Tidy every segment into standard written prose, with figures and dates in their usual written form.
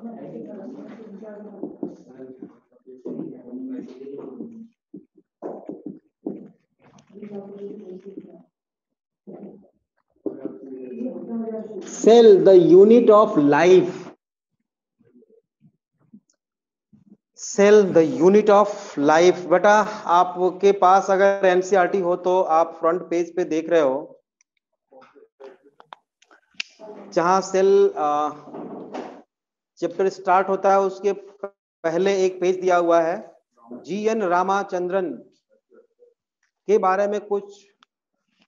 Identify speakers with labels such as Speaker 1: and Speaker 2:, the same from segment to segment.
Speaker 1: Cell the unit of life, cell the unit of life. बेटा आपके पास अगर NCERT हो तो आप फ्रंट पेज पे देख रहे हो, जहां सेल चैप्टर स्टार्ट होता है उसके पहले एक पेज दिया हुआ है, जीएन रामाचंद्रन के बारे में कुछ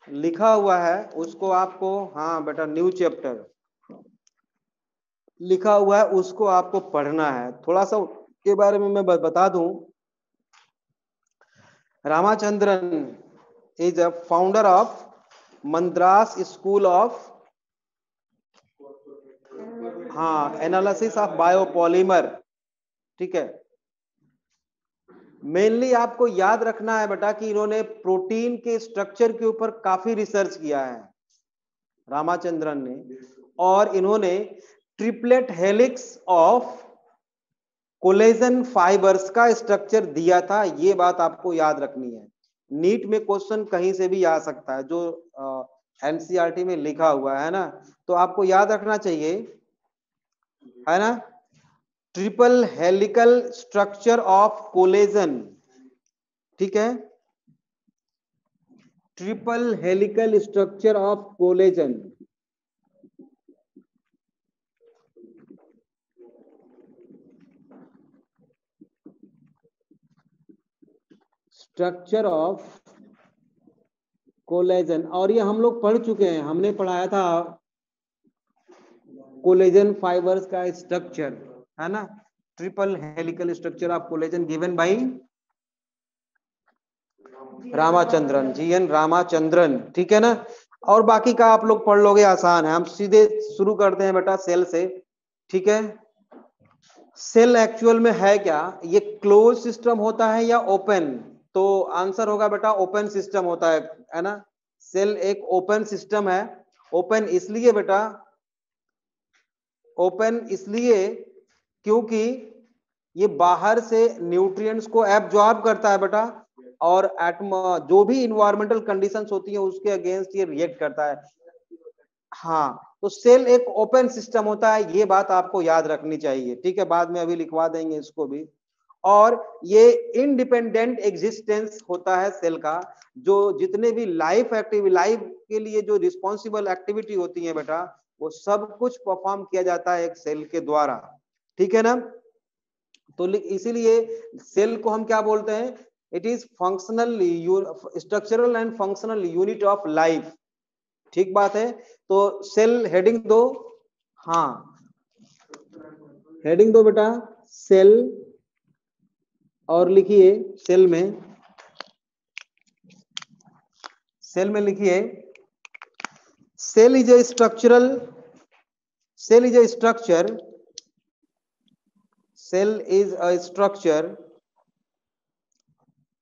Speaker 1: लिखा हुआ है, उसको आपको, हाँ बेटा न्यू चैप्टर लिखा हुआ है उसको आपको पढ़ना है। थोड़ा सा के बारे में मैं बता दूं, Ramachandran is a founder of Madras school of, हाँ, एनालिसिस ऑफ बायोपॉलीमर, ठीक है। मेनली आपको याद रखना है बेटा कि इन्होंने प्रोटीन के स्ट्रक्चर के ऊपर काफी रिसर्च किया है रामाचंद्रन ने, और इन्होंने triplet helix of collagen fibres का स्ट्रक्चर दिया था। ये बात आपको याद रखनी है, नीट में क्वेश्चन कहीं से भी आ सकता है, जो एनसीईआरटी में लिखा हुआ है ना, तो आपको याद रखना चाहिए, है ना, triple helical structure of collagen, ठीक है, triple helical structure of collagen. Structure of collagen, और ये हम लोग पढ़ चुके हैं, हमने पढ़ाया था कोलेजन फाइबर्स का स्ट्रक्चर, है ना, triple helical structure of collagen given by Ramachandran, GN Ramachandran, ठीक है ना। और बाकी का आप लोग पढ़ लोगे, आसान है। हम सीधे शुरू करते हैं बेटा सेल से, ठीक है। सेल एक्चुअल में है क्या, ये क्लोज सिस्टम होता है या ओपन? तो आंसर होगा बेटा ओपन सिस्टम होता है ना। सेल एक ओपन सिस्टम है। ओपन इसलिए बेटा, ओपन इसलिए क्योंकि ये बाहर से न्यूट्रिएंट्स को एब्जॉर्ब करता है बेटा, और जो भी इन्वायरमेंटल कंडीशंस होती है उसके अगेंस्ट ये रिएक्ट करता है। हाँ, तो सेल एक ओपन सिस्टम होता है, ये बात आपको याद रखनी चाहिए, ठीक है। बाद में अभी लिखवा देंगे इसको भी। और ये इंडिपेंडेंट एग्जिस्टेंस होता है सेल का, जो जितने भी लाइफ के लिए जो रिस्पॉन्सिबल एक्टिविटी होती है बेटा, वो सब कुछ परफॉर्म किया जाता है एक सेल के द्वारा, ठीक है ना। तो इसीलिए सेल को हम क्या बोलते हैं, it is functional, structural and functional unit of life, ठीक बात है। तो सेल हेडिंग दो, हाँ हेडिंग दो बेटा सेल, और लिखिए सेल में लिखिए cell is a structural, cell is a structure, cell is a structure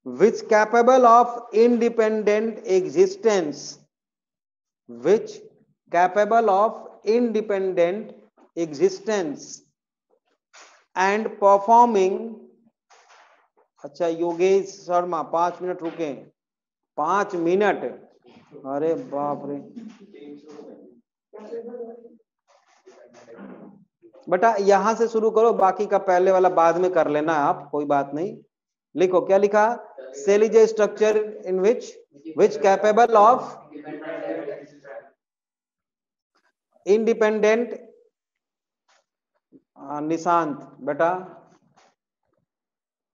Speaker 1: which capable of independent existence, which capable of independent existence and performing, अच्छा योगेश शर्मा 5 मिनट रुके, 5 मिनट, अरे बाप रे बेटा, यहां से शुरू करो, बाकी का पहले वाला बाद में कर लेना आप, कोई बात नहीं। लिखो, क्या लिखा, cell is a structure in which capable of independent, Nishant बेटा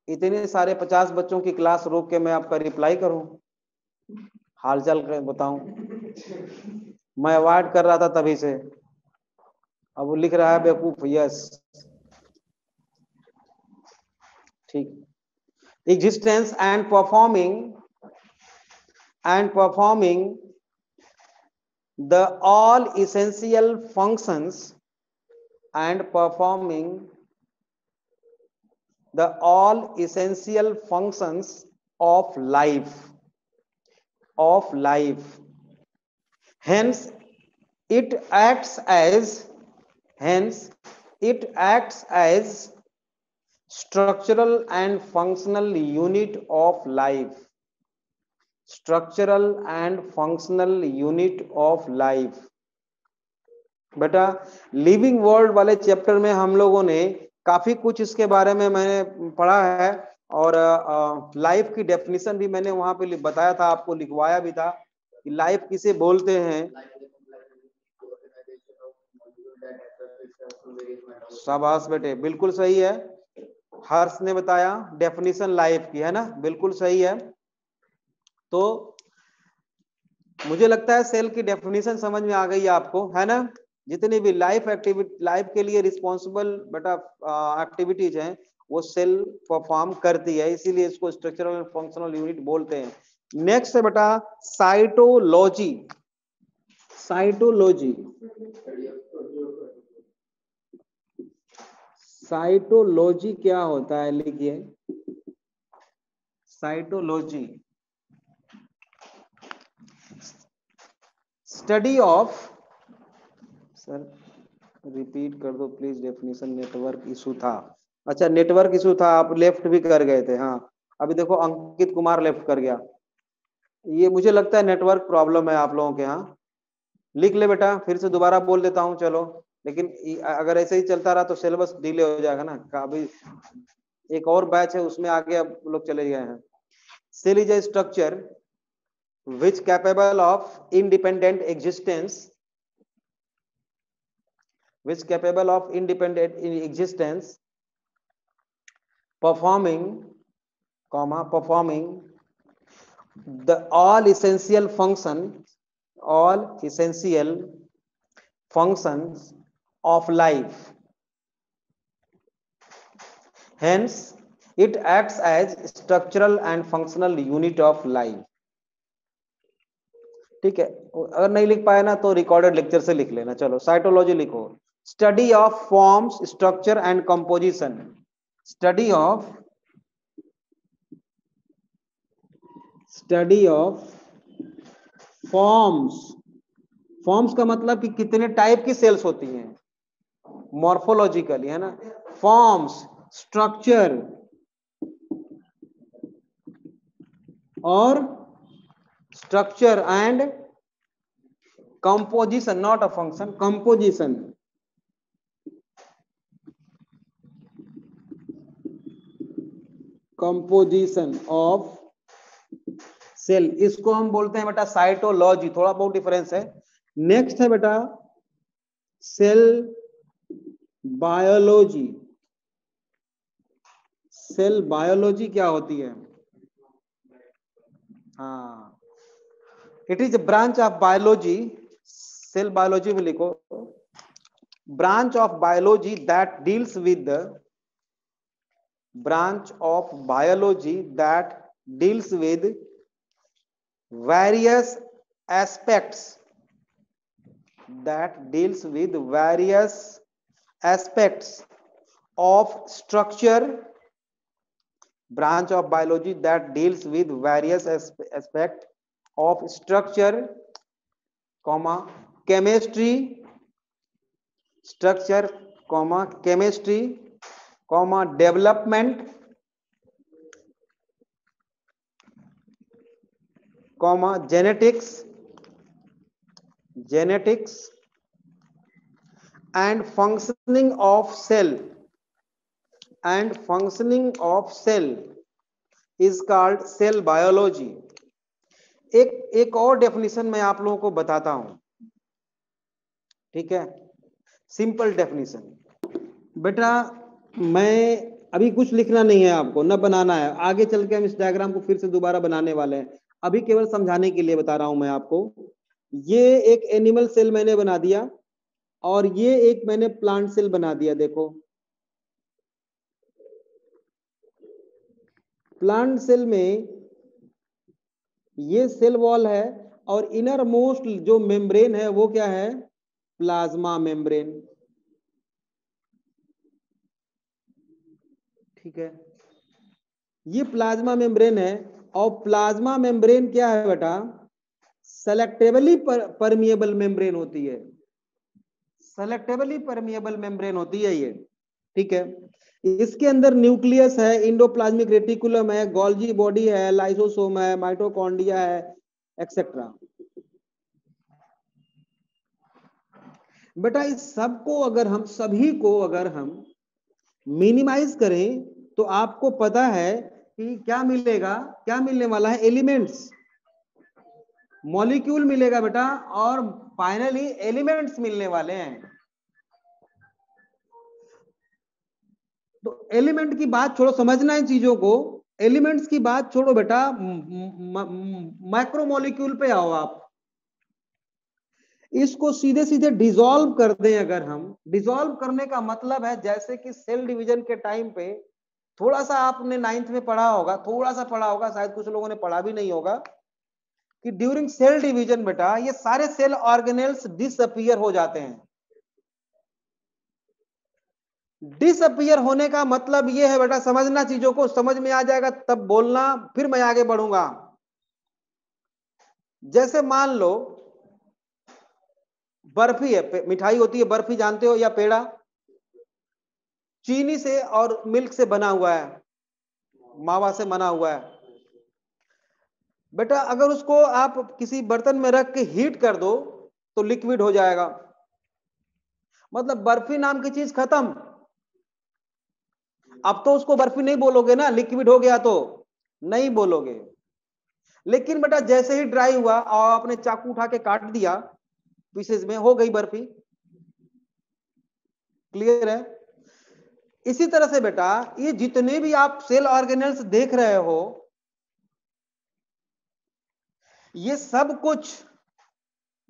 Speaker 1: इतने सारे 50 बच्चों की क्लास रोक के मैं आपका रिप्लाई करूं, हालचाल बताऊं? मैं अवॉइड कर रहा था तभी से, अब वो लिख रहा है बेवकूफ, यस ठीक। Existence and performing the all essential functions and performing the all essential functions of life, hence it acts as It acts as structural and functional unit of life. Structural and functional unit of life. बेटा living world वाले chapter में हम लोगों ने काफी कुछ इसके बारे में मैंने पढ़ा है, और लाइफ की डेफिनेशन भी मैंने वहां पे बताया था, आपको लिखवाया भी था कि लाइफ किसे बोलते हैं। शाबाश बेटे, बिल्कुल सही है, हर्ष ने बताया डेफिनेशन लाइफ की, है ना, बिल्कुल सही है। तो मुझे लगता है सेल की डेफिनेशन समझ में आ गई है आपको, है ना। जितनी भी लाइफ एक्टिविटी, लाइफ के लिए रिस्पॉन्सिबल बेटा एक्टिविटीज हैं, वो सेल परफॉर्म करती है, इसीलिए इसको स्ट्रक्चरल एंड फंक्शनल यूनिट बोलते हैं। नेक्स्ट है बेटा साइटोलॉजी। साइटोलॉजी, साइटोलॉजी क्या होता है, लिखिए cytology. Study of, sir repeat कर दो प्लीज डेफिनेशन, नेटवर्क इशू था। अच्छा नेटवर्क इशू था, आप लेफ्ट भी कर गए थे। हाँ अभी देखो अंकित कुमार लेफ्ट कर गया, ये मुझे लगता है नेटवर्क प्रॉब्लम है आप लोगों के यहाँ। लिख ले बेटा, फिर से दोबारा बोल देता हूँ, चलो, लेकिन अगर ऐसे ही चलता रहा तो सिलेबस डिले हो जाएगा ना। अभी एक और बैच है उसमें आगे अब लोग चले गए हैं। Cell is a structure which capable of independent existence, which capable of independent existence, performing performing the all essential functions of life. Hence it acts as structural and functional unit of life. ठीक है, अगर नहीं लिख पाए ना तो recorded lecture से लिख लेना। चलो साइटोलॉजी लिखो, study of forms, structure and composition. Study of forms. Forms का मतलब कि कितने टाइप की सेल्स होती हैं, मॉर्फोलॉजिकली, है ना। फॉर्म्स, स्ट्रक्चर और structure and composition, not a function, composition. Composition of cell, इसको हम बोलते हैं बेटा साइटोलॉजी, थोड़ा बहुत डिफरेंस है। नेक्स्ट है बेटा सेल बायोलॉजी। सेल बायोलॉजी क्या होती है? हाँ, it is a branch of biology, cell biology में लिखो, branch of biology that deals with the branch of biology that deals with various aspects, that deals with various aspects of structure, branch of biology that deals with various aspects of structure, comma chemistry, structure, comma chemistry, comma development, comma genetics and functioning of cell, and functioning of cell is called cell biology. एक और definition मैं आप लोगों को बताता हूं, ठीक है, सिंपल डेफिनेशन। बेटा मैं अभी कुछ लिखना नहीं है आपको, न बनाना है, आगे चल के हम इस डायग्राम को फिर से दोबारा बनाने वाले हैं, अभी केवल समझाने के लिए बता रहा हूं मैं आपको। ये एक एनिमल सेल मैंने बना दिया और ये एक मैंने प्लांट सेल बना दिया। देखो प्लांट सेल में ये सेल वॉल है और इनर मोस्ट जो मेम्ब्रेन है वो क्या है? प्लाज्मा मेम्ब्रेन, ठीक है, ये प्लाज्मा मेम्ब्रेन है। और प्लाज्मा मेम्ब्रेन क्या है बेटा? सेलेक्टेबली परमिएबल मेम्ब्रेन होती है, सेलेक्टेबली परमिएबल मेम्ब्रेन होती है ये, ठीक है। इसके अंदर न्यूक्लियस है, इंडोप्लाज्मिक रेटिकुलम है, गोल्जी बॉडी है, लाइसोसोम है, माइटोकॉन्ड्रिया है, एक्सेट्रा। बेटा इस सबको अगर हम सभी को अगर हम मिनिमाइज करें तो आपको पता है कि क्या मिलेगा, क्या मिलने वाला है, एलिमेंट्स, मॉलिक्यूल मिलेगा बेटा, और फाइनली एलिमेंट्स मिलने वाले हैं। तो एलिमेंट की बात छोड़ो, समझना है चीजों को, एलिमेंट्स की बात छोड़ो बेटा, माइक्रोमोलिक्यूल पे आओ आप। इसको सीधे सीधे डिसॉल्व कर दें अगर हम, डिसॉल्व करने का मतलब है जैसे कि सेल डिवीजन के टाइम पे थोड़ा सा आपने 9th में पढ़ा होगा, थोड़ा सा पढ़ा होगा, शायद कुछ लोगों ने पढ़ा भी नहीं होगा, कि ड्यूरिंग सेल डिवीजन बेटा ये सारे सेल ऑर्गेनेल्स डिसअपीयर हो जाते हैं। डिसअपीयर होने का मतलब ये है बेटा, समझना चीजों को, समझ में आ जाएगा तब बोलना, फिर मैं आगे बढ़ूंगा। जैसे मान लो बर्फी है, मिठाई होती है बर्फी, जानते हो, या पेड़ा, चीनी से और मिल्क से बना हुआ है, मावा से बना हुआ है बेटा। अगर उसको आप किसी बर्तन में रख के हीट कर दो तो लिक्विड हो जाएगा, मतलब बर्फी नाम की चीज खत्म। अब तो उसको बर्फी नहीं बोलोगे ना, लिक्विड हो गया तो नहीं बोलोगे। लेकिन बेटा जैसे ही ड्राई हुआ और आपने चाकू उठा के काट दिया पीसेस में, हो गई बर्फी। क्लियर है? इसी तरह से बेटा ये जितने भी आप सेल ऑर्गेनेल्स देख रहे हो, ये सब कुछ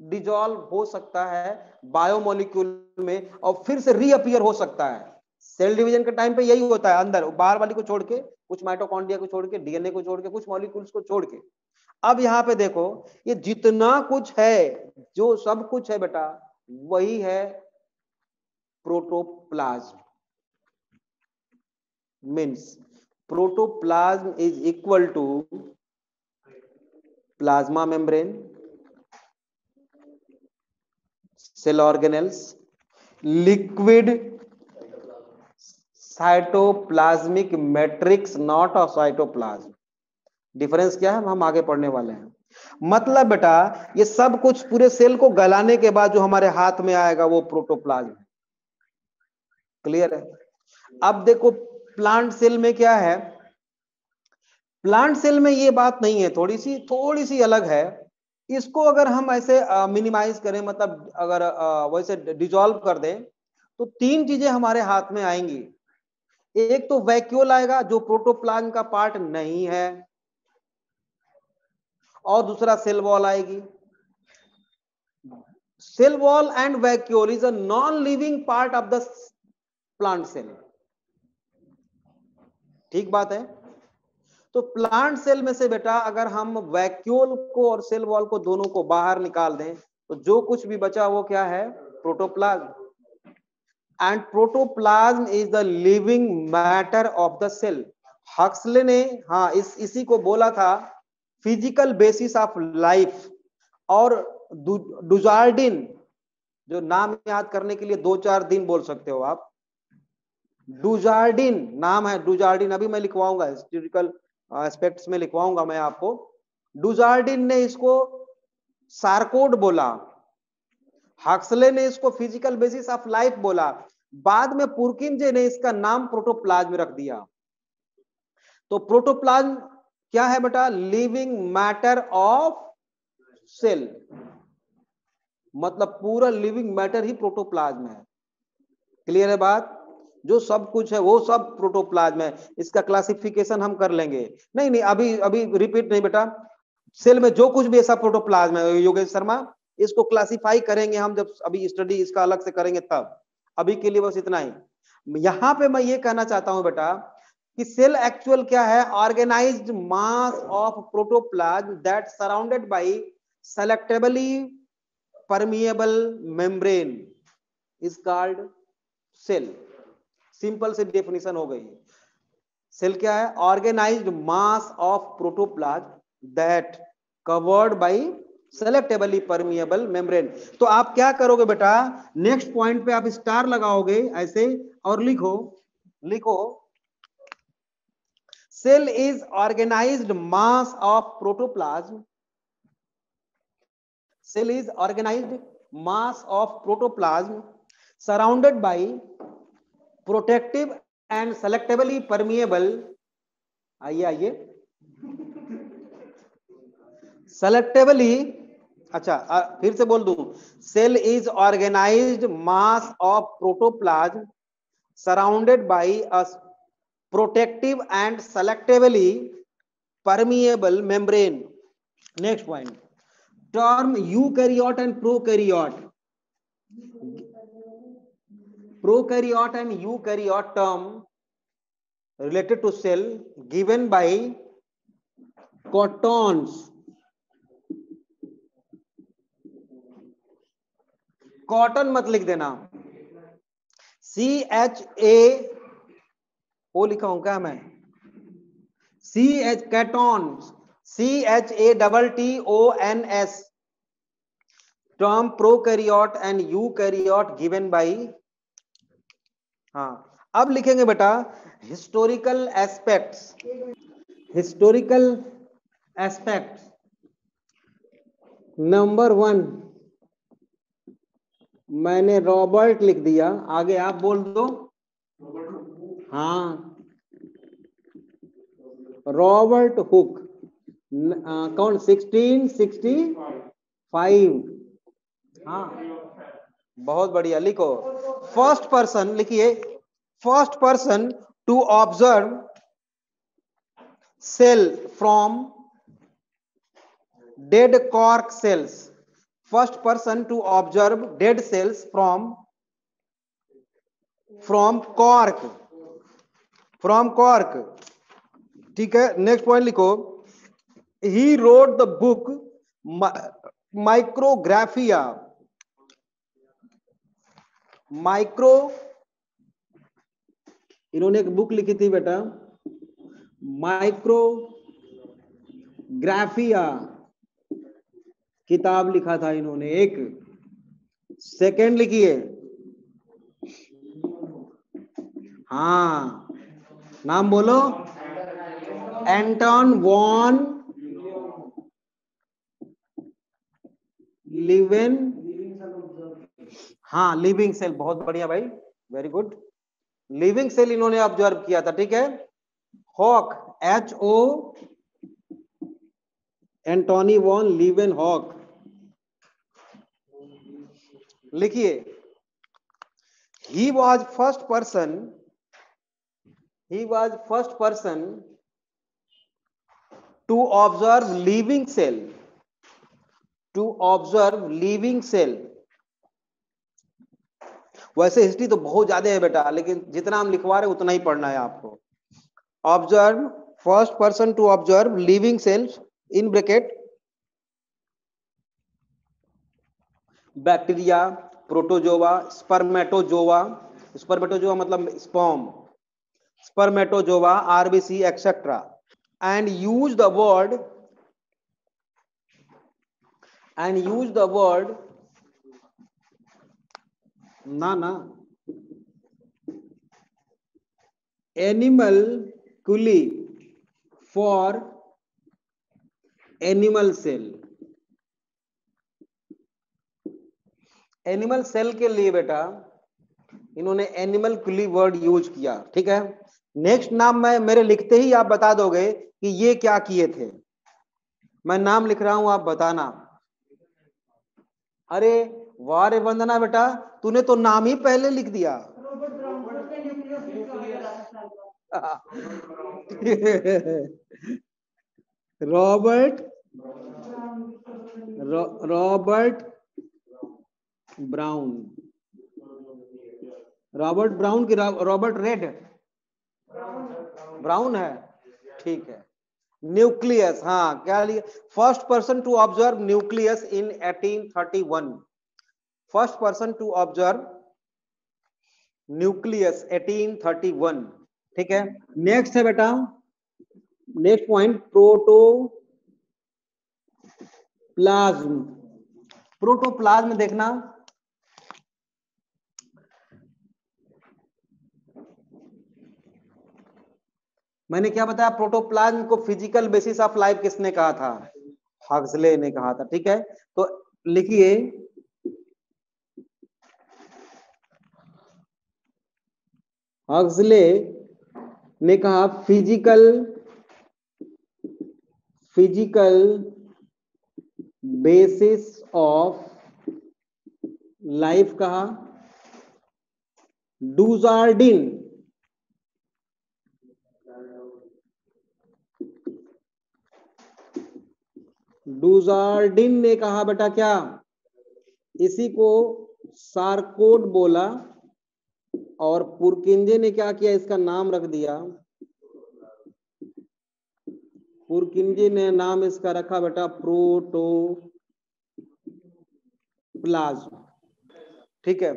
Speaker 1: डिजॉल्व हो सकता है बायोमोलिक्यूल में और फिर से रीअपीयर हो सकता है। सेल डिवीजन के टाइम पे यही होता है, अंदर बाहर वाली को छोड़ के, कुछ माइटोकॉन्ड्रिया को छोड़ के, डीएनए को छोड़ के, कुछ मॉलिक्यूल्स को छोड़ के। अब यहां पे देखो ये जितना कुछ है, जो सब कुछ है बेटा, वही है protoplasm. Means protoplasm is equal to plasma membrane, cell organelles, liquid cytoplasmic matrix, not of cytoplasm. Difference क्या है हम आगे पढ़ने वाले हैं। मतलब बेटा ये सब कुछ पूरे सेल को गलाने के बाद जो हमारे हाथ में आएगा वो प्रोटोप्लाज्म है। क्लियर है? अब देखो प्लांट सेल में क्या है, प्लांट सेल में ये बात नहीं है, थोड़ी सी अलग है। इसको अगर हम ऐसे मिनिमाइज करें, मतलब अगर वैसे डिसॉल्व कर दें, तो तीन चीजें हमारे हाथ में आएंगी। एक तो वैक्यूल आएगा जो प्रोटोप्लाज्म का पार्ट नहीं है, और दूसरा सेल वॉल आएगी। Cell wall and vacuole is a non living part of the plant cell. ठीक बात है? तो प्लांट सेल में से बेटा अगर हम वैक्यूल को और सेल वॉल को दोनों को बाहर निकाल दें तो जो कुछ भी बचा वो क्या है, protoplasm. And protoplasm is the living matter of the cell. Huxley ने हाँ इसी को बोला था फिजिकल बेसिस ऑफ लाइफ। और डुजार्डिन, जो नाम याद करने के लिए 2-4 दिन बोल सकते हो आप, डुजार्डिन नाम है, डुजार्डिन, अभी मैं लिखवाऊंगा हिस्टोरिकल एस्पेक्ट्स में लिखवाऊंगा मैं आपको। डुजार्डिन ने इसको सार्कोड बोला, हक्सले ने इसको फिजिकल बेसिस ऑफ लाइफ बोला, बाद में पुरकिंजे ने इसका नाम प्रोटोप्लाज्म रख दिया। तो प्रोटोप्लाज्म क्या है बेटा, लिविंग मैटर ऑफ सेल, मतलब पूरा लिविंग मैटर ही प्रोटोप्लाज्म है। क्लियर है बात? जो सब कुछ है वो सब प्रोटोप्लाज्म है। इसका क्लासिफिकेशन हम कर लेंगे, नहीं अभी अभी रिपीट नहीं बेटा, सेल में जो कुछ भी ऐसा प्रोटोप्लाज्म है योगेश शर्मा, इसको क्लासिफाई करेंगे हम जब अभी स्टडी इसका अलग से करेंगे तब। अभी के लिए बस इतना ही। यहां पे मैं ये कहना चाहता हूं बेटा कि सेल एक्चुअल क्या है, organised mass of protoplasm that surrounded by selectively permeable membrane is called cell. Simple से डेफिनेशन हो गई। सेल क्या है, organised mass of protoplasm that covered by selectively permeable membrane. तो आप क्या करोगे बेटा, नेक्स्ट पॉइंट पे आप स्टार लगाओगे ऐसे और लिखो, लिखो cell is organized mass of protoplasm, cell is organized mass of protoplasm surrounded by protective and selectively permeable, आइए selectively, अच्छा फिर से बोल दूं, cell is organized mass of protoplasm surrounded by a protective and selectively permeable membrane. Next point, term eukaryote and prokaryote, prokaryote and eukaryote term related to cell given by Cottons, cotton मत लिख देना, CHA ओ लिखा हूं क्या मैं, CH कैटॉन्स, CHATTONS term prokaryote and eukaryote given by, हाँ अब लिखेंगे बेटा historical aspects, historical aspects number 1 मैंने रॉबर्ट लिख दिया, आगे आप बोल दो, हाँ रॉबर्ट हुक, कौन 1665, हाँ बहुत बढ़िया, लिखो फर्स्ट पर्सन, लिखिए first person to observe cell from dead cork cells, first person to observe dead cells from cork, from cork, ठीक है। नेक्स्ट पॉइंट लिखो, he wrote the book Micrographia, micro, इन्होंने एक बुक लिखी थी बेटा माइक्रोग्राफिया, किताब लिखा था इन्होंने एक। सेकंड लिखिए, हाँ नाम बोलो, एंटन वॉन लिवेन, हाँ लिविंग सेल, बहुत बढ़िया भाई, वेरी गुड, लिविंग सेल इन्होंने ऑब्जर्व किया था, ठीक है। Hooke, HO Antonie van Leeuwenhoek, लिखिए he was first person to observe living cell, वैसे हिस्ट्री तो बहुत ज्यादा है बेटा, लेकिन जितना हम लिखवा रहे उतना ही पढ़ना है आपको। Observe, first person to observe living cells in bracket bacteria, protozoa, spermatozoa, spermatozoa मतलब sperm, spermatozoa, RBC etcetera, and use the word ना animalcule for animal cell, animal cell के लिए बेटा इन्होंने एनिमलकुली वर्ड यूज किया, ठीक है। नेक्स्ट नाम मैं मेरे लिखते ही आप बता दोगे कि ये क्या किए थे, मैं नाम लिख रहा हूं आप बताना। अरे वाह रे वंदना बेटा, तूने तो नाम ही पहले लिख दिया। रॉबर्ट ब्राउन, रॉबर्ट ब्राउन की रॉबर्ट रेड, ब्राउन है, ठीक है। न्यूक्लियस, हाँ क्या लिया, first person to observe nucleus in 1831, first person to observe nucleus 1831, ठीक है। नेक्स्ट है बेटा, नेक्स्ट पॉइंट प्लाज्म, प्रोटोप्लाज्म देखना, मैंने क्या बताया, प्रोटोप्लाज्म को फिजिकल बेसिस ऑफ लाइफ किसने कहा था, हक्सले ने कहा था। ठीक है, तो लिखिए हक्सले ने कहा फिजिकल बेसिस ऑफ लाइफ कहा। डुजार्डिन ने कहा बेटा क्या, इसी को सार्कोड बोला, और पुरकिंजे ने क्या किया, इसका नाम रख दिया, पुरकिंजे ने नाम इसका रखा बेटा प्रोटोप्लाज्म। ठीक है,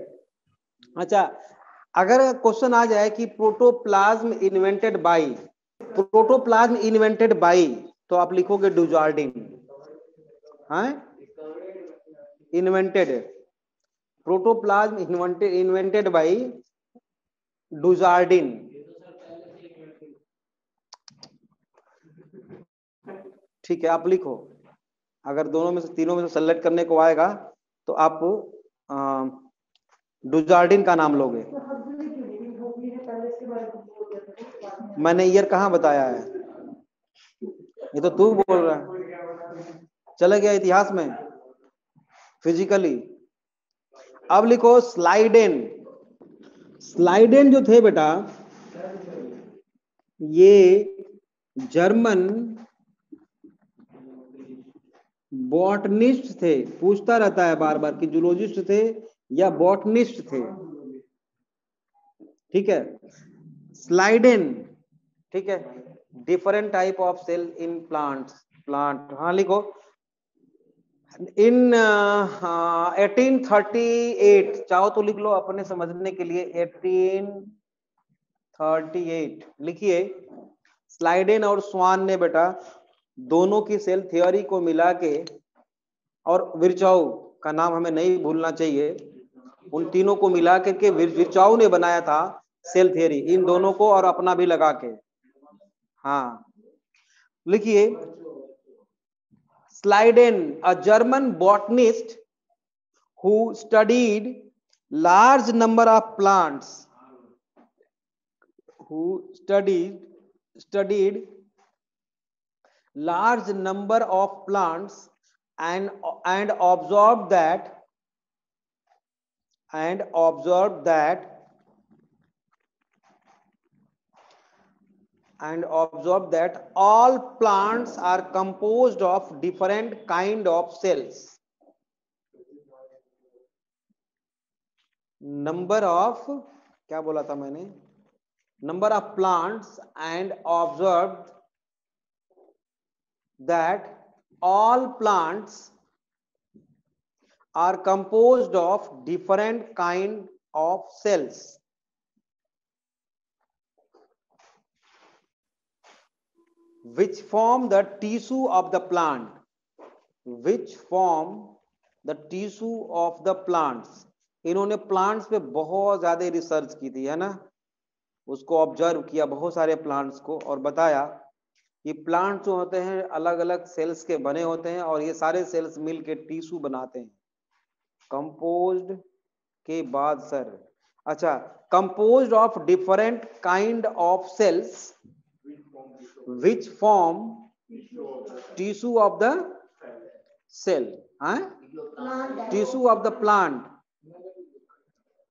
Speaker 1: अच्छा अगर क्वेश्चन आ जाए कि प्रोटोप्लाज्म इन्वेंटेड बाई, तो आप लिखोगे डुजार्डिन। हाँ, इन्वेंटेड, प्रोटोप्लाज्म इन्वेंटेड बाई डुजार्डिन। ठीक है, आप लिखो, अगर दोनों में से तीनों में से सेलेक्ट करने को आएगा तो आप डुजार्डिन का नाम लोगे। मैंने ईयर कहाँ बताया है, ये तो तू बोल रहा है, चले गया इतिहास में, फिजिकली। अब लिखो स्लाइडेन। स्लाइडेन जो थे बेटा, ये जर्मन बॉटनिस्ट थे, पूछता रहता है बार बार कि जूलॉजिस्ट थे या बॉटनिस्ट थे। ठीक है, स्लाइडेन, ठीक है, different type of cell in plant. हाँ लिखो, इन 1838, चाहो तो लिख लो अपने समझने के लिए, 1838 लिखिए। स्लाइडेन और स्वान ने बेटा दोनों की सेल थ्योरी को मिला के, और विर्चाउ का नाम हमें नहीं भूलना चाहिए, उन तीनों को मिला के विर्चाउ ने बनाया था सेल थ्योरी, इन दोनों को और अपना भी लगा के। हाँ लिखिए, Slyden, a German botanist who studied large number of plants, large number of plants and observed that all plants are composed of different kind of cells. Number of, क्या बोला था मैंने, number of plants, and observed that all plants are composed of different kind of cells. Which form the tissue of the plant, इन्होंने plants पे बहुत ज्यादा research की थी, है ना, उसको ऑब्जर्व किया बहुत सारे प्लांट्स को, और बताया कि प्लांट्स जो होते हैं अलग अलग सेल्स के बने होते हैं, और ये सारे सेल्स मिलके टिश्यू बनाते हैं। कंपोज्ड के बाद सर, अच्छा, composed of different kind of cells which form tissue of the cell, tissue of the plant।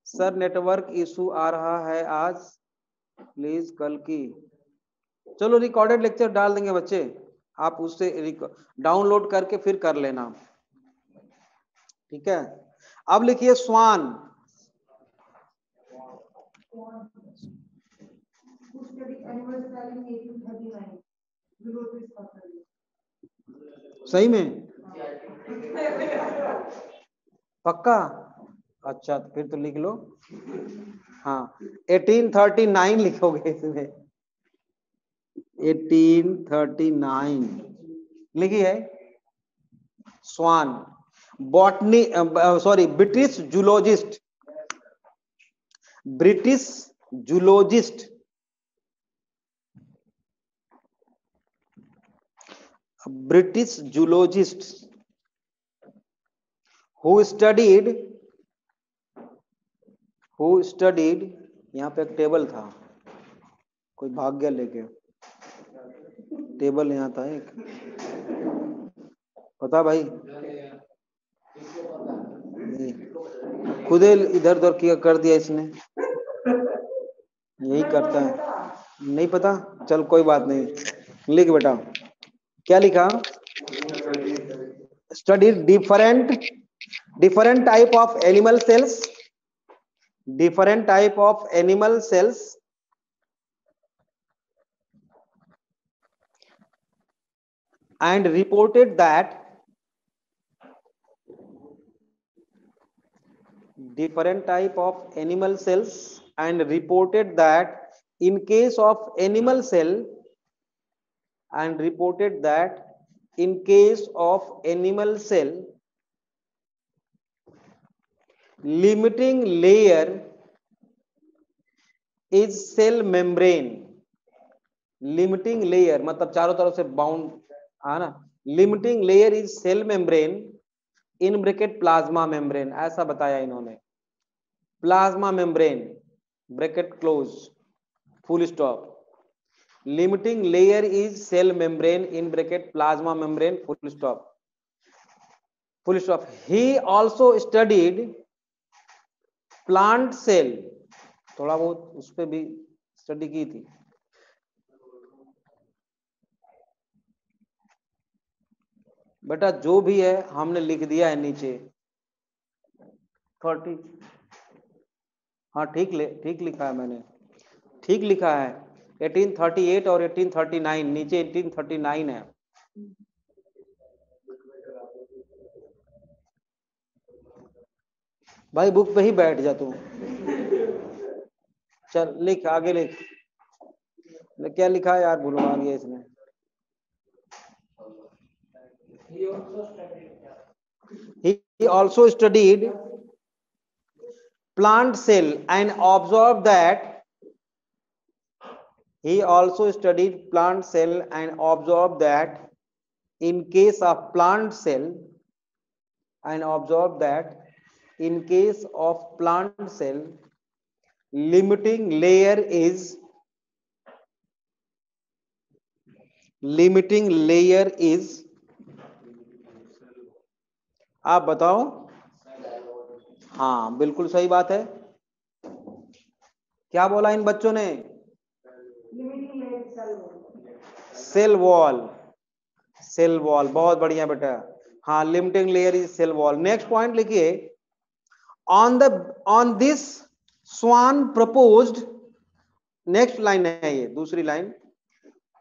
Speaker 1: Sir network issue आ रहा है आज, प्लीज कल की, चलो रिकॉर्डेड लेक्चर डाल देंगे बच्चे, आप उससे डाउनलोड करके फिर कर लेना। ठीक है, अब लिखिए स्वान। सही में पक्का, अच्छा तो फिर तो लिख लो, हाँ 1839 लिखोगे इसमें, 1839 लिखिए। Schwann, botany, sorry, British zoologist, British zoologist, British zoologist who studied, यहाँ पे एक टेबल था, कोई भाग गया लेके, टेबल यहाँ था एक, पता भाई, खुद इधर उधर किया कर दिया इसने, यही करता है, नहीं पता, चल कोई बात नहीं, लिख बेटा, क्या लिखा, study different type of animal cells, different type of animal cells and reported that different type of animal cells and reported that in case of animal cell and reported that in case of animal cell limiting layer is cell membrane, limiting layer मतलब चारों तरफ से bound, है ना, limiting layer is cell membrane in bracket plasma membrane, ऐसा बताया इन्होंने, plasma membrane bracket close full stop, limiting layer is cell membrane in bracket plasma membrane full stop, full stop. He also studied plant cell, थोड़ा बहुत उस पर भी study की थी, बेटा जो भी है हमने लिख दिया है नीचे 30, हाँ ठीक लिखा है मैंने, ठीक लिखा है 1838 और 1839, नीचे 1839 है, भाई बुक पे ही बैठ जा तू, चल लिख आगे लिख, क्या लिखा है यार, भूलवा गया इसने, he also studied plant cell and observed that he also studied plant cell and observed that in case of plant cell and observed that in case of plant cell limiting layer is आप बताओ, हाँ बिल्कुल सही बात है, क्या बोला इन बच्चों ने, सेल वॉल, सेल वॉल, बहुत बढ़िया बेटा, हाँ limiting layer is cell wall. Next point लिखिए, on this Schwann proposed, next line है ये दूसरी line,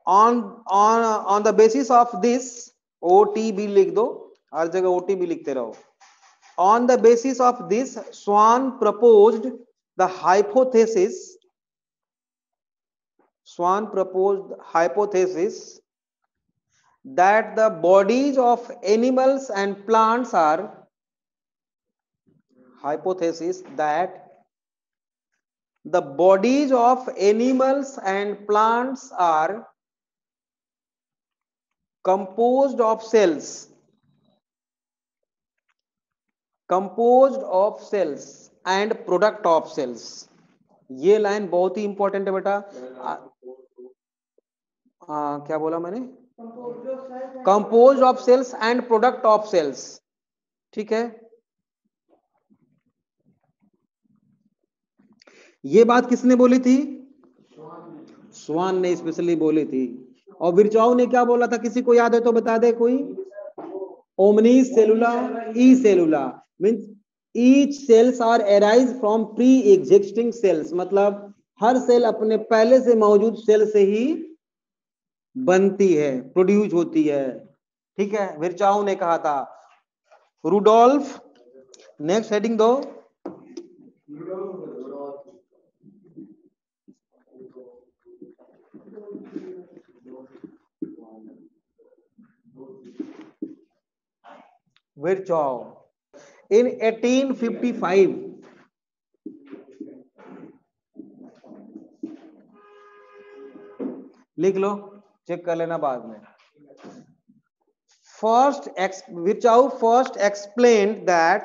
Speaker 1: on the basis of this, OTB लिख दो, हर जगह OTB लिखते रहो, on the basis of this Swan proposed the hypothesis, Swan proposed hypothesis that the bodies of animals and plants are, hypothesis that the bodies of animals and plants are composed of cells, composed of cells and product of cells, ये line बहुत ही important है बेटा, क्या बोला मैंने, compose of cells and product of cells, ठीक है, ये बात किसने बोली थी, स्वान ने स्पेशली बोली थी, और विर्चाउ ने क्या बोला था, किसी को याद है तो बता दे कोई, omnis cellula e cellula, means each cells are arise from pre existing cells, मतलब हर सेल अपने पहले से मौजूद सेल से ही बनती है, प्रोड्यूस होती है, ठीक है, विर्चाउ ने कहा था। रुडोल्फ, नेक्स्ट हेडिंग दो, विर्चॉव इन 1855। लिख लो, चेक कर लेना बाद में। Virchow first explained that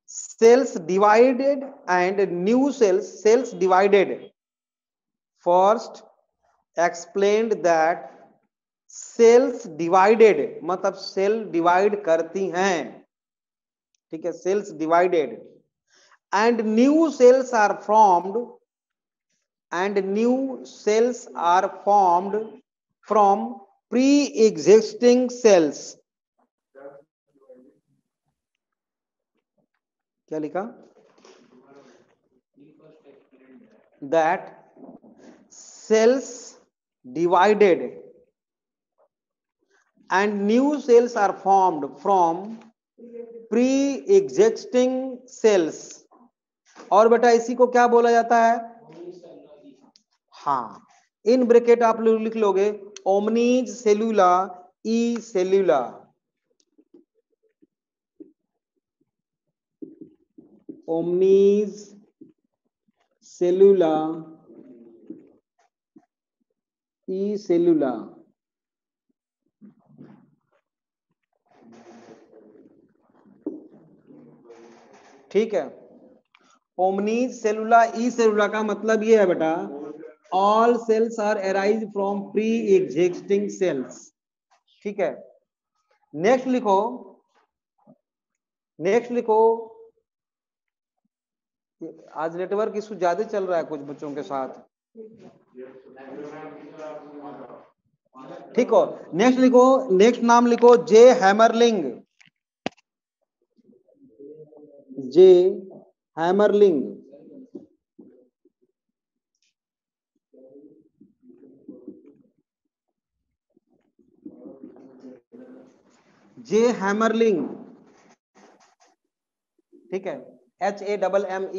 Speaker 1: cells divided and new cells divided. First explained that cells divided मतलब सेल डिवाइड करती हैं, ठीक है, cells divided and new cells are formed from pre-existing cells। क्या लिखा? that cells divided and new cells are formed from pre-existing cells। और बेटा इसी को क्या बोला जाता है? हाँ, इन ब्रैकेट आप लोग लिख लोगे ओमनीज सेलुला ई सेलुला। ओमनीज सेलुला ई सेलुला। ठीक है, ओमनीज सेलुला ई सेलुला का मतलब ये है बेटा all cells are arise from pre existing cells. ठीक है, नेक्स्ट लिखो, आज नेटवर्क इशू ज्यादा चल रहा है कुछ बच्चों के साथ। ठीक हो, नेक्स्ट लिखो, नेक्स्ट नाम लिखो जे हैमरलिंग। जे हैमरलिंग, जे हैमरलिंग, ठीक है, HAMMERLING,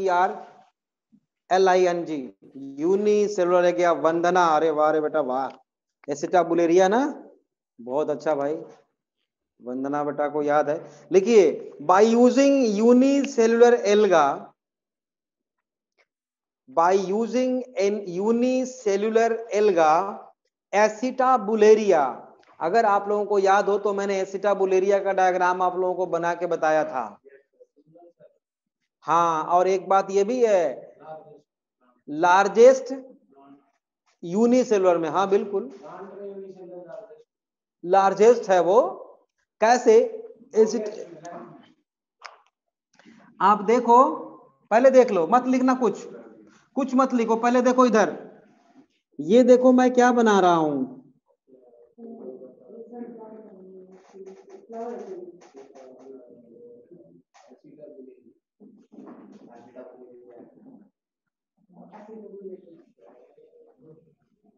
Speaker 1: यूनिसेलुलर है क्या? वंदना, अरे वाह रे बेटा वाह, एसिटाबुलेरिया ना, बहुत अच्छा भाई, वंदना बेटा को याद है। लिखिए by using unicellular alga, by using an unicellular alga Acetabularia. अगर आप लोगों को याद हो तो मैंने एसिटाबुलेरिया का डायग्राम आप लोगों को बना के बताया था। हाँ, और एक बात ये भी है, लार्जेस्ट यूनिसेलुलर में, हाँ बिल्कुल लार्जेस्ट है वो। कैसे? आप देखो, पहले देख लो, मत लिखना कुछ मत लिखो, पहले देखो इधर, ये देखो मैं क्या बना रहा हूं।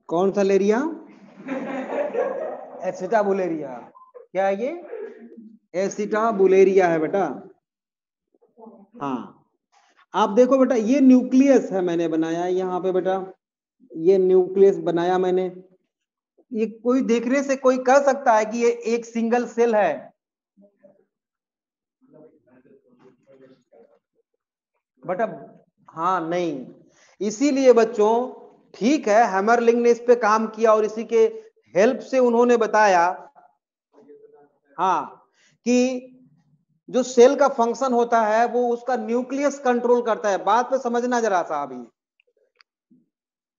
Speaker 1: कौन सा लेरिया? एसिटाबुलेरिया। क्या है ये? एसिटाबुलेरिया है बेटा। हाँ, आप देखो बेटा, ये न्यूक्लियस है, मैंने बनाया यहाँ पे बेटा, ये न्यूक्लियस बनाया मैंने। ये कोई देखने से कोई कह सकता है कि ये एक सिंगल सेल है? बेटा हाँ नहीं, इसीलिए बच्चों, ठीक है, हैमरलिंग ने इस पे काम किया और इसी के हेल्प से उन्होंने बताया, हाँ, कि जो सेल का फंक्शन होता है वो उसका न्यूक्लियस कंट्रोल करता है। बात पे समझना जरा सा, अभी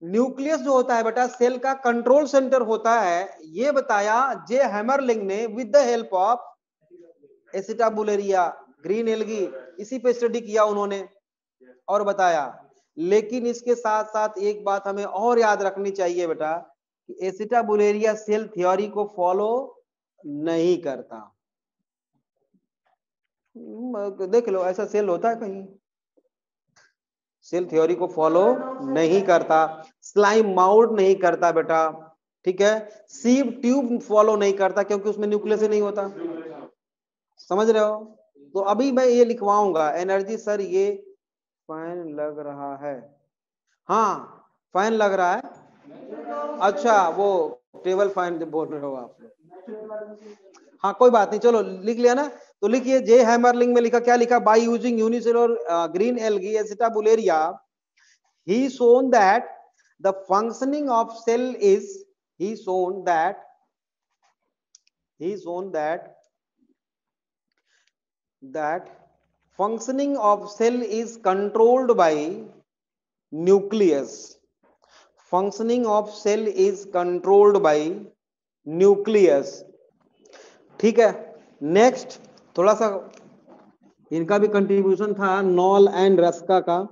Speaker 1: न्यूक्लियस जो होता है बेटा सेल का कंट्रोल सेंटर होता है, ये बताया जे हैमरलिंग ने with the help of Acetabularia green algae, इसी पे स्टडी किया उन्होंने और बताया। लेकिन इसके साथ साथ एक बात हमें और याद रखनी चाहिए बेटा कि एसिटाबुलेरिया सेल थ्योरी को फॉलो नहीं करता। देख लो, ऐसा सेल होता है कहीं? सेल थ्योरी को फॉलो नहीं करता, स्लाइम माउल्ड नहीं करता बेटा, ठीक है, सीव ट्यूब फॉलो नहीं करता क्योंकि उसमें न्यूक्लियस ही नहीं होता। समझ रहे हो? तो अभी मैं ये लिखवाऊंगा एनर्जी। सर ये फैन लग रहा है, हाँ फैन लग रहा है। अच्छा, वो टेबल फाइन बोल रहे हो आप लोग। हाँ कोई बात नहीं, चलो लिख लिया ना, तो लिखिए जे हैमरलिंग में लिखा, क्या लिखा, by using unicellular green algae Acetabularia he shown that the functioning of cell is he shown that functioning of cell is controlled by nucleus. Functioning of cell is controlled by nucleus. ठीक है, next थोड़ा सा इनका भी contribution था knoll and Ruska का,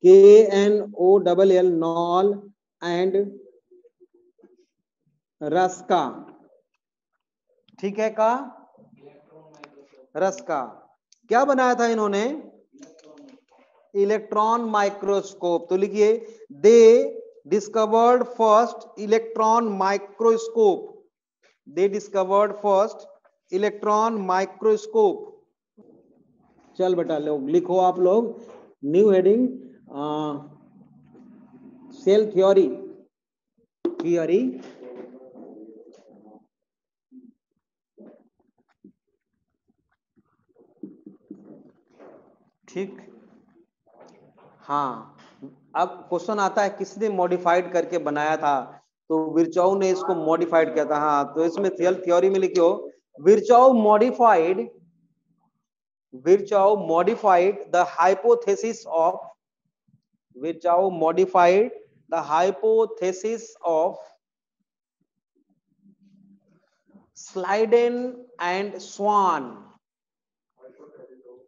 Speaker 1: KNOLL knoll and Ruska, ठीक है का रस्का, क्या बनाया था इन्होंने, इलेक्ट्रॉन माइक्रोस्कोप। तो लिखिए दे डिस्कवर्ड फर्स्ट इलेक्ट्रॉन माइक्रोस्कोप, दे डिस्कवर्ड फर्स्ट इलेक्ट्रॉन माइक्रोस्कोप। चल बेटा लोग लिखो आप लोग, न्यू हेडिंग सेल थ्योरी, ठीक। हाँ अब क्वेश्चन आता है किसने मॉडिफाइड करके बनाया था, तो विर्चॉउ ने इसको मॉडिफाइड किया था। हाँ तो इसमें सेल थ्योरी में लिखियो Virchow modified the hypothesis of, Virchow modified the hypothesis of Schleiden and Swan.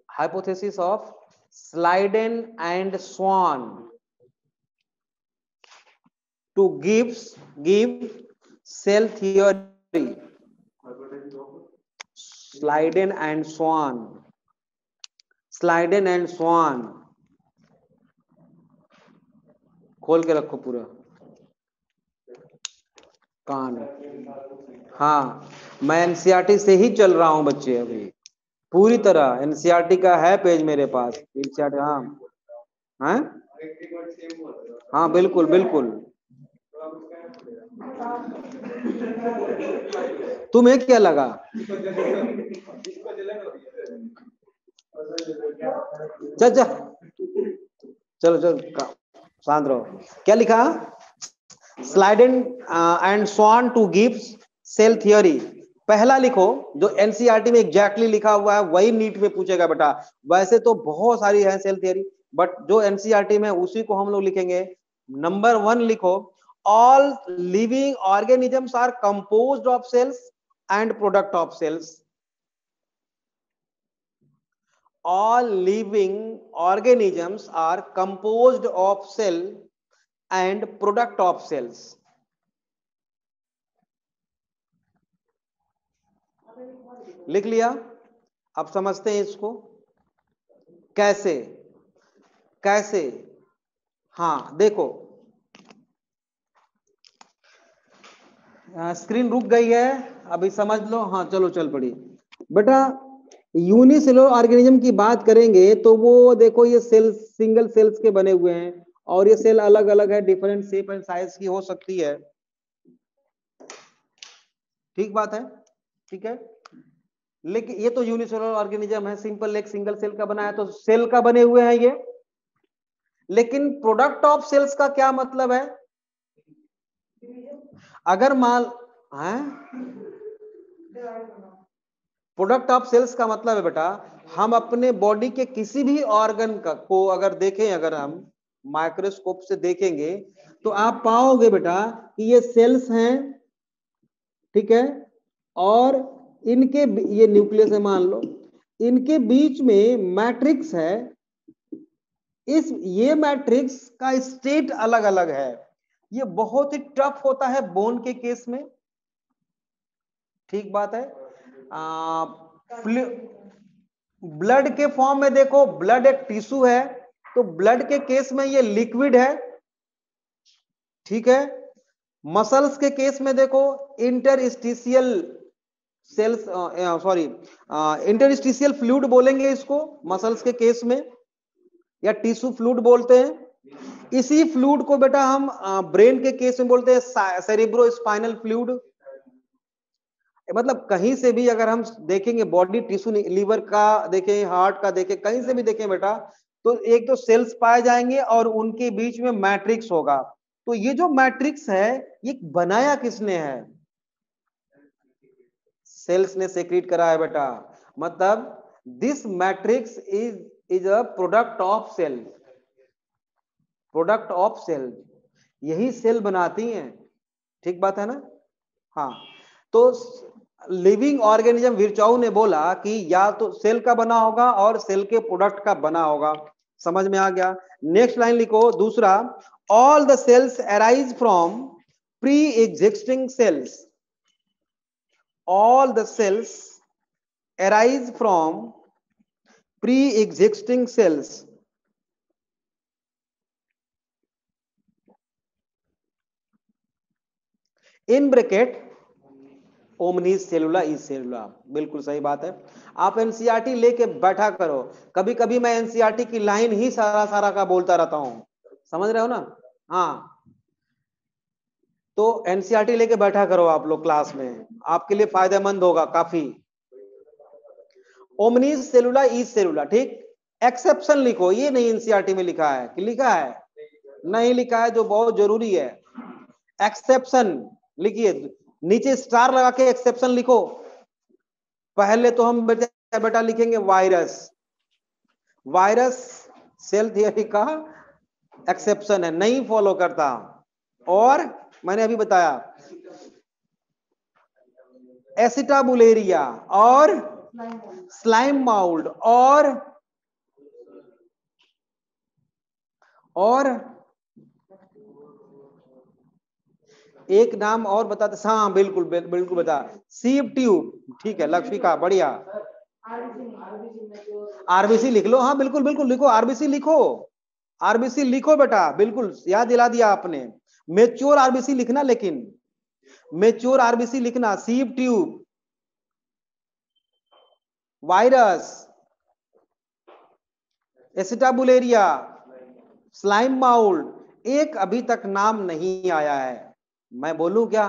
Speaker 1: Hypothesis of Schleiden and Swan to give cell theory. Schleiden and Swan. खोल के रखो पूरा कान। हाँ मैं एनसीईआरटी से ही चल रहा हूं बच्चे, अभी पूरी तरह एनसीईआरटी का है पेज मेरे पास, एनसीईआरटी। हाँ हाँ बिल्कुल बिल्कुल। तुम्हें क्या लगा, चलो शांत रहो। क्या लिखा, Schleiden and Schwann to give cell theory. पहला लिखो जो एनसीईआरटी में एग्जैक्टली लिखा हुआ है वही नीट में पूछेगा बेटा, वैसे तो बहुत सारी है सेल थ्योरी, बट जो एनसीईआरटी में उसी को हम लोग लिखेंगे। नंबर 1 लिखो, all living organisms are composed of cells and product of cells. All living organisms are composed of cell and product of cells. लिख लिया, अब समझते हैं इसको कैसे कैसे। हाँ देखो स्क्रीन रुक गई है, अभी समझ लो। हाँ चलो चल पड़ी बेटा। यूनिसेलुलर ऑर्गेनिज्म की बात करेंगे तो वो देखो ये सेल्स सिंगल सेल्स के बने हुए हैं, और ये सेल अलग अलग है, डिफरेंट शेप एंड साइज की हो सकती है, ठीक बात है, ठीक है। लेकिन ये तो यूनिसेलुलर ऑर्गेनिज्म है, सिंपल एक सिंगल सेल का बना है, तो सेल का बने हुए हैं ये। लेकिन प्रोडक्ट ऑफ सेल्स का क्या मतलब है, अगर मान प्रोडक्ट ऑफ सेल्स का मतलब है बेटा, हम अपने बॉडी के किसी भी ऑर्गन का को अगर देखें, अगर हम माइक्रोस्कोप से देखेंगे तो आप पाओगे बेटा कि ये सेल्स हैं, ठीक है, और इनके ये न्यूक्लियस है मान लो, इनके बीच में मैट्रिक्स है, ये मैट्रिक्स का स्टेट अलग अलग है। ये बहुत ही टफ होता है बोन के केस में, ठीक बात है। ब्लड के फॉर्म में देखो, ब्लड एक टिश्यू है, तो ब्लड के केस में ये लिक्विड है, ठीक है। मसल्स के केस में देखो interstitial cells, sorry interstitial fluid बोलेंगे इसको मसल्स के केस में, या टिश्यू फ्लूइड बोलते हैं। इसी फ्लूइड को बेटा हम ब्रेन के केस में बोलते हैं सेरिब्रो स्पाइनल फ्लूइड। मतलब कहीं से भी अगर हम देखेंगे बॉडी टिश्यू, लीवर का देखें, हार्ट का देखें, कहीं से भी देखें बेटा, तो एक तो सेल्स पाए जाएंगे और उनके बीच में मैट्रिक्स होगा। तो ये जो मैट्रिक्स है ये बनाया किसने है? सेल्स ने सेक्रेट करा है बेटा। मतलब this matrix is a product of cell, product of cell, यही सेल बनाती हैं। ठीक बात है ना? हाँ, तो लिविंग ऑर्गेनिज्म विर्चाउ ने बोला कि या तो सेल का बना होगा और सेल के प्रोडक्ट का बना होगा। समझ में आ गया? नेक्स्ट लाइन लिखो दूसरा, all the cells arise from pre existing cells, all the cells arise from pre-existing cells. In bracket omnis cellula is cellula। बिल्कुल सही बात है। आप एनसीईआरटी लेके बैठा करो, कभी कभी मैं एनसीईआरटी की लाइन ही सारा का बोलता रहता हूं, समझ रहे हो ना? हाँ, तो एनसीईआरटी लेके बैठा करो आप लोग क्लास में, आपके लिए फायदेमंद होगा काफी। ओमनीज सेलुला इज सेलुला, ठीक। एक्सेप्शन लिखो, ये नहीं एनसीईआरटी में लिखा है कि लिखा है? नहीं लिखा है, जो बहुत जरूरी है। एक्सेप्शन लिखिए, नीचे स्टार लगा के एक्सेप्शन लिखो। पहले तो हम बेटा लिखेंगे वायरस, वायरस सेल थियरी का एक्सेप्शन है, नहीं फॉलो करता। और मैंने अभी बताया एसिटाबुलेरिया और स्लाइम माउल्ड और एक नाम और बताते। हाँ बिल्कुल बिल्कुल बता, सीव ट्यूब। ठीक है लक्ष्मिका, बढ़िया। आरबीसी लिख लो, हाँ बिल्कुल बिल्कुल लिखो, आरबीसी लिखो, आरबीसी लिखो बेटा, बिल्कुल याद दिला दिया आपने। मेच्योर आरबीसी लिखना, लेकिन मेच्योर आरबीसी लिखना। Sieve tube, virus, Acetabularia, slime mould, एक अभी तक नाम नहीं आया है। मैं बोलूं क्या?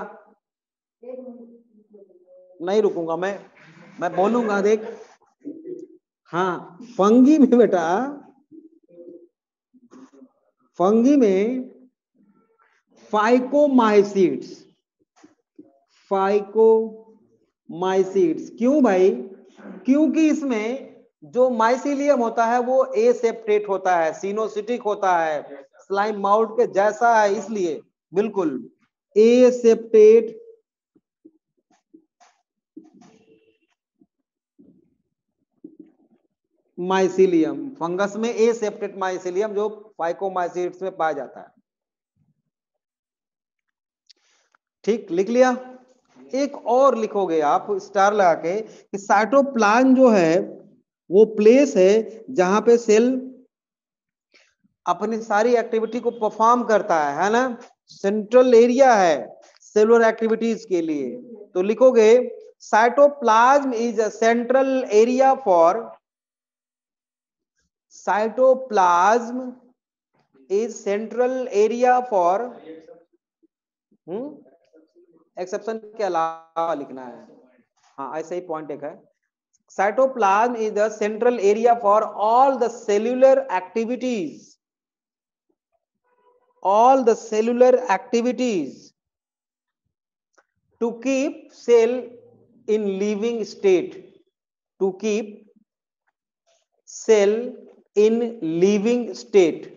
Speaker 1: नहीं रुकूंगा मैं बोलूंगा, देख। हाँ, फंगी में बेटा, फंगी में फाइकोमाइसीड्स, फाइकोमाइसीड्स। क्यों भाई? क्योंकि इसमें जो माइसिलियम होता है वो एसेप्टेट होता है, सिनोसिटिक होता है, स्लाइम माउल्ड के जैसा है, इसलिए बिल्कुल एसेप्टेट माइसिलियम। फंगस में एसेप्टेट माइसिलियम जो फाइकोमाइसीड्स में पाया जाता है। ठीक, लिख लिया। एक और लिखोगे आप स्टार लगा के कि साइटोप्लाज्म जो है वो प्लेस है जहां पे सेल अपनी सारी एक्टिविटी को परफॉर्म करता है ना? सेंट्रल एरिया है सेलुलर एक्टिविटीज के लिए। तो लिखोगे cytoplasm is a central area for, cytoplasm is central area for, exception के अलावा लिखना है। हाँ ऐसे ही पॉइंट एक है, cytoplasm is the central area for all the cellular activities, all the cellular activities to keep cell in living state, to keep cell in living state,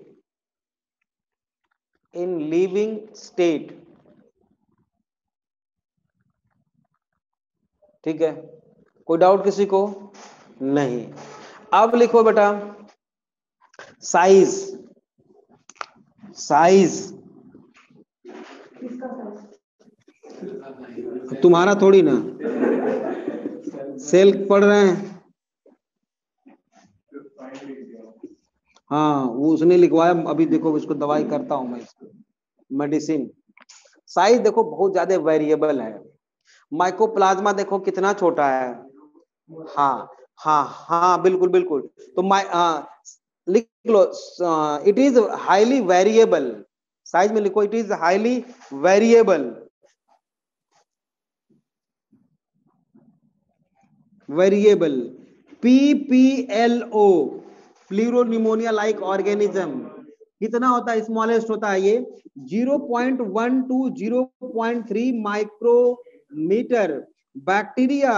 Speaker 1: in living state। ठीक है, कोई डाउट किसी को? नहीं। अब लिखो बेटा साइज, साइज तुम्हारा थोड़ी ना, सेल पढ़ रहे हैं। हाँ वो उसने लिखवाया, अभी देखो इसको दवाई करता हूं मैं, इसको मेडिसिन। साइज देखो बहुत ज्यादा वेरिएबल है। माइकोप्लाज्मा देखो कितना छोटा है। हाँ हाँ हाँ बिल्कुल बिल्कुल। तो लिख लो, it is highly variable, size में लिखो, it is highly variable, variable. PPLO, pleuropneumonia like organism, कितना होता है? स्मॉलेस्ट होता है ये 0.1 to 0.3 माइक्रोमीटर। बैक्टीरिया,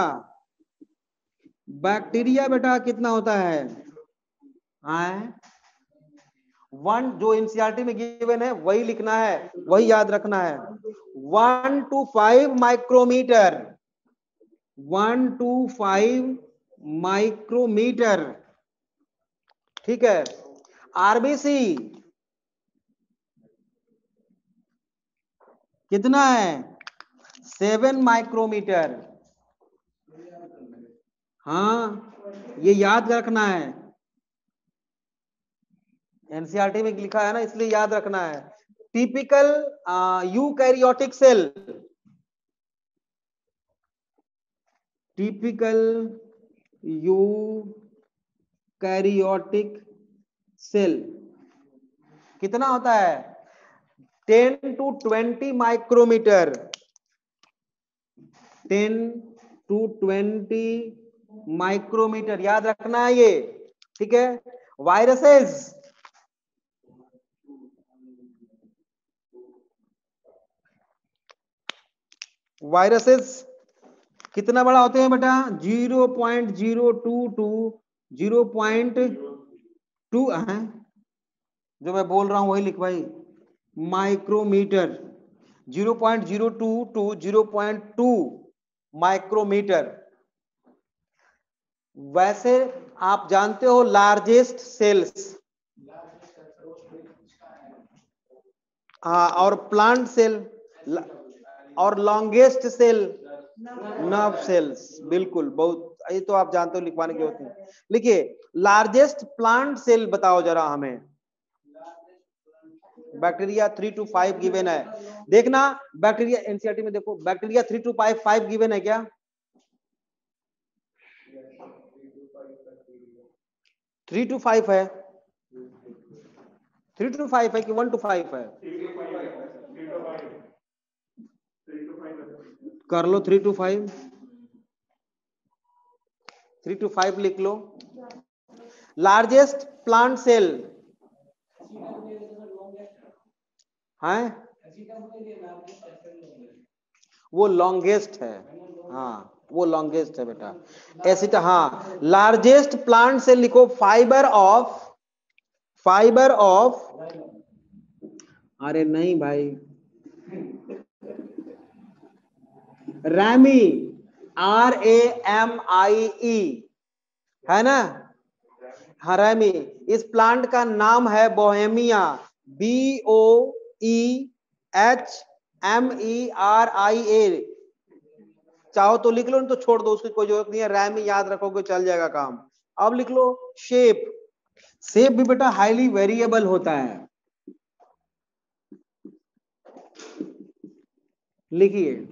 Speaker 1: बैक्टीरिया बेटा कितना होता है? हाँ, वन, जो एनसीईआरटी में गिवन है वही लिखना है, वही याद रखना है। 1 to 5 माइक्रोमीटर, 1 to 5 माइक्रोमीटर, ठीक है। आरबीसी कितना है? 7 माइक्रोमीटर। हाँ, ये याद रखना है, एनसीईआरटी में लिखा है ना, इसलिए याद रखना है। Typical eukaryotic cell, typical eukaryotic cell कितना होता है? 10 to 20 माइक्रोमीटर, 10 to 20 माइक्रोमीटर, याद रखना है ये, ठीक है। वायरसेस, वायरसेस कितना बड़ा होते हैं बेटा? 0.022 to 0.2 है, जो मैं बोल रहा हूं वही लिख भाई, माइक्रोमीटर। 0.02 to 0.2 micrometer. वैसे आप जानते हो लार्जेस्ट सेल्स, हाँ, और प्लांट सेल, और लॉन्गेस्ट सेल नर्व सेल्स, बिल्कुल, बहुत, ये तो आप जानते हो, लिखवाने की होती है। लिखिए, लार्जेस्ट प्लांट सेल बताओ जरा हमें। बैक्टीरिया 3 to 5 गिवन है, देखना बैक्टीरिया, एनसीईआरटी में देखो बैक्टीरिया 3 to 5 गिवन है क्या? 3 to 5 है, 3 to 5 है कि 1 to 5 है? कर लो 3 to 5, 3 to 5 लिख लो। लार्जेस्ट प्लांट सेल है, वो लॉन्गेस्ट है, हाँ वो लॉन्गेस्ट है बेटा, एसिड, हाँ। लार्जेस्ट प्लांट सेल लिखो, फाइबर ऑफ, फाइबर ऑफ, अरे नहीं भाई, रैमी, RAMIE, है ना, हाँ रैमी। इस प्लांट का नाम है बोहेमिया, BOEHMERIA। चाहो तो लिख लो, नहीं तो छोड़ दो, उसकी कोई जरूरत नहीं है, रैमी याद रखोगे चल जाएगा काम। अब लिख लो शेप, शेप भी बेटा हाईली वेरिएबल होता है। लिखिए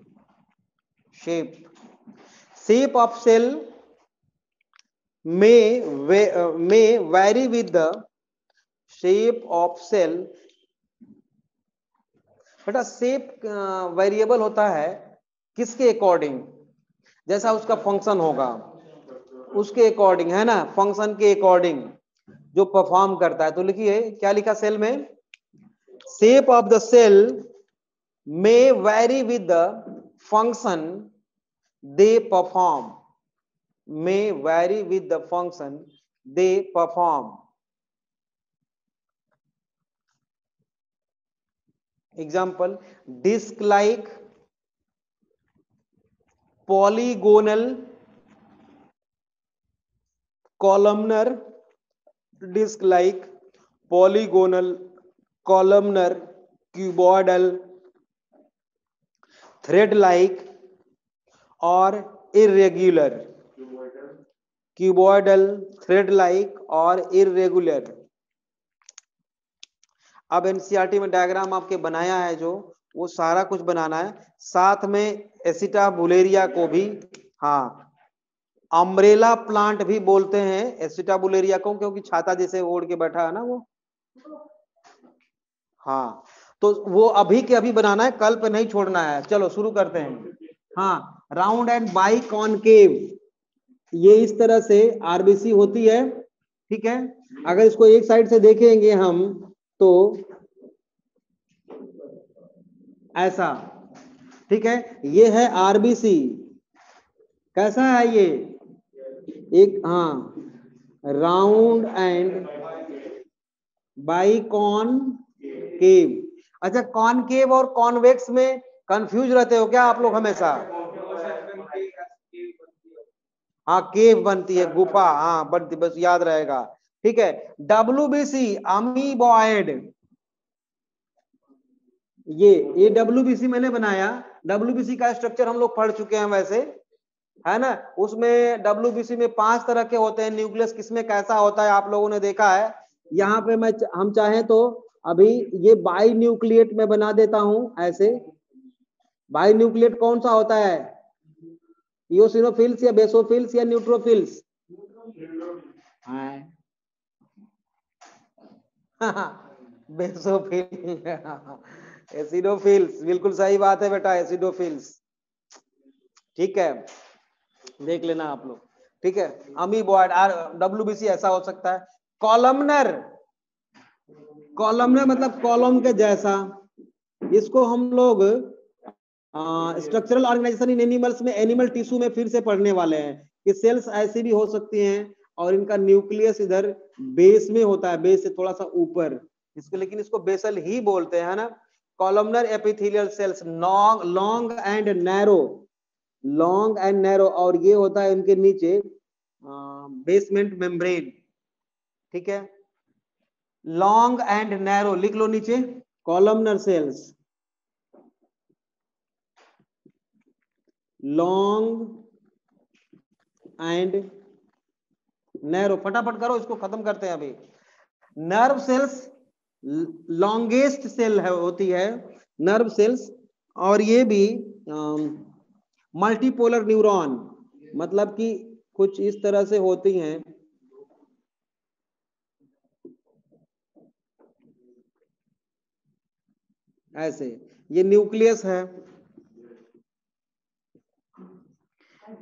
Speaker 1: shape, shape of cell may vary with the shape of cell। बेटा शेप वेरिएबल होता है किसके अकॉर्डिंग? जैसा उसका फंक्शन होगा उसके अकॉर्डिंग, है ना, फंक्शन के अकॉर्डिंग जो परफॉर्म करता है। तो लिखिए क्या लिखा सेल में, shape of the cell may vary with the function they perform, may vary with the function they perform। Example, disc like, polygonal, columnar, disc like, polygonal, columnar, cuboidal, thread like और irregular, cuboidal, thread like और irregular। अब NCERT में diagram आपके बनाया है जो, वो सारा कुछ बनाना है, साथ में एसिटाबुलेरिया को भी, हाँ अम्ब्रेला प्लांट भी बोलते हैं एसिटाबुलेरिया को, क्योंकि छाता जैसे ओढ़ के बैठा है ना वो। हाँ, तो वो अभी के अभी बनाना है, कल पे नहीं छोड़ना है। चलो शुरू करते हैं। हाँ, राउंड एंड बाई कॉनकेव, ये इस तरह से आरबीसी होती है, ठीक है। अगर इसको एक साइड से देखेंगे हम तो ऐसा, ठीक है। ये है आरबीसी, कैसा है ये, एक, हाँ, राउंड एंड बाई कॉनकेव। अच्छा, कॉनकेव और कॉन्वेक्स में कंफ्यूज रहते हो क्या आप लोग हमेशा? हाँ, केव बनती है, गुफा, हाँ बनती, बस याद रहेगा, ठीक है। डब्ल्यूबीसी अमीबॉयड, ये डब्ल्यूबीसी मैंने बनाया। डब्ल्यूबीसी का स्ट्रक्चर हम लोग पढ़ चुके हैं वैसे, है ना। उसमें डब्ल्यूबीसी में 5 तरह के होते हैं, न्यूक्लियस किसमें कैसा होता है आप लोगों ने देखा है। यहाँ पे हम चाहें तो अभी ये बाई न्यूक्लिएट में बना देता हूं ऐसे। बाई न्यूक्लिएट कौन सा होता है, इओसिनोफिल्स या बेसोफिल्स या न्यूट्रोफिल्स? बेसोफिल, एसिडोफिल्स, बिल्कुल सही बात है बेटा, एसिडोफिल्स, ठीक है, देख लेना आप लोग, ठीक है। अमीबॉयड, डब्ल्यूबीसी ऐसा हो सकता है। कॉलमनर, कॉलमनर मतलब कॉलम के जैसा, इसको हम लोग स्ट्रक्चरल ऑर्गेनाइजेशन इन एनिमल्स में एनिमल टिश्यू में फिर से पढ़ने वाले हैं कि सेल्स ऐसी भी हो सकती हैं और इनका न्यूक्लियस इधर बेस में होता है, बेस से थोड़ा सा ऊपर, इसको लेकिन इसको बेसल ही बोलते हैं, है ना। Columnar epithelial cells, long and narrow, long and narrow, और ये होता है इनके नीचे बेसमेंट मेम्ब्रेन, ठीक है। लॉन्ग एंड नैरो लिख लो नीचे, columnar sales, long and narrow, फटाफट करो इसको, खत्म करते हैं अभी। नर्व सेल्स लॉन्गेस्ट सेल है, होती है नर्व सेल्स, और ये भी मल्टीपोलर न्यूरॉन, मतलब कि कुछ इस तरह से होती हैं ऐसे। ये न्यूक्लियस है,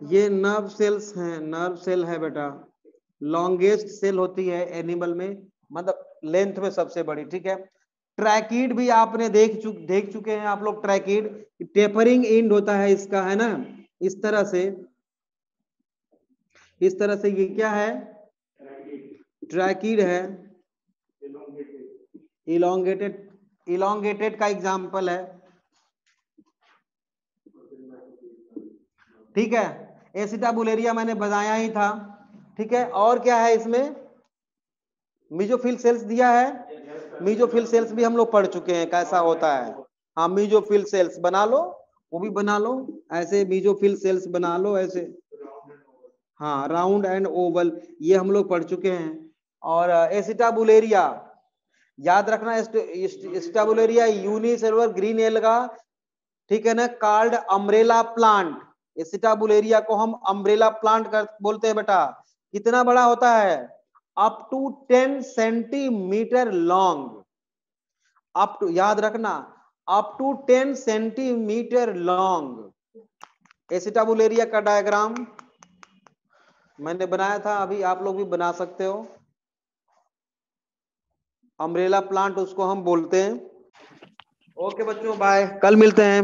Speaker 1: ये नर्व सेल्स हैं, नर्व सेल है बेटा, लॉन्गेस्ट सेल होती है एनिमल में, मतलब लेंथ में सबसे बड़ी, ठीक है। ट्रैकीड भी आपने देख चुके हैं आप लोग, ट्रैकीड टेपरिंग एंड होता है इसका, है ना, इस तरह से, इस तरह से। ये क्या है, ट्रैकीड है, इलोंगेटेड, इलोंगेटेड का एग्जाम्पल है, ठीक है। एसिटाबुलेरिया मैंने बताया ही था, ठीक है। और क्या है इसमें, मीजोफिल सेल्स दिया है, मीजोफिल सेल्स भी हम लोग पढ़ चुके हैं कैसा होता है। हाँ, मीजोफिल सेल्स बना लो, वो भी बना लो ऐसे, मीजोफिल सेल्स बना लो ऐसे, हाँ, राउंड एंड ओवल, ये हम लोग पढ़ चुके हैं। और एसिटाबुलेरिया याद रखना, एसिटाबुलेरिया यूनिसेलुलर ग्रीन एल्गा, ठीक है ना, कॉल्ड अम्ब्रेला प्लांट। एसिटाबुलेरिया को हम अम्ब्रेला प्लांट बोलते हैं बेटा। कितना बड़ा होता है, up to 10 centimetre long, up to, याद रखना, up to 10 centimetre long. Acetabularia का डायग्राम मैंने बनाया था, अभी आप लोग भी बना सकते हो। अम्ब्रेला प्लांट उसको हम बोलते हैं। ओके बच्चों, बाय, कल मिलते हैं।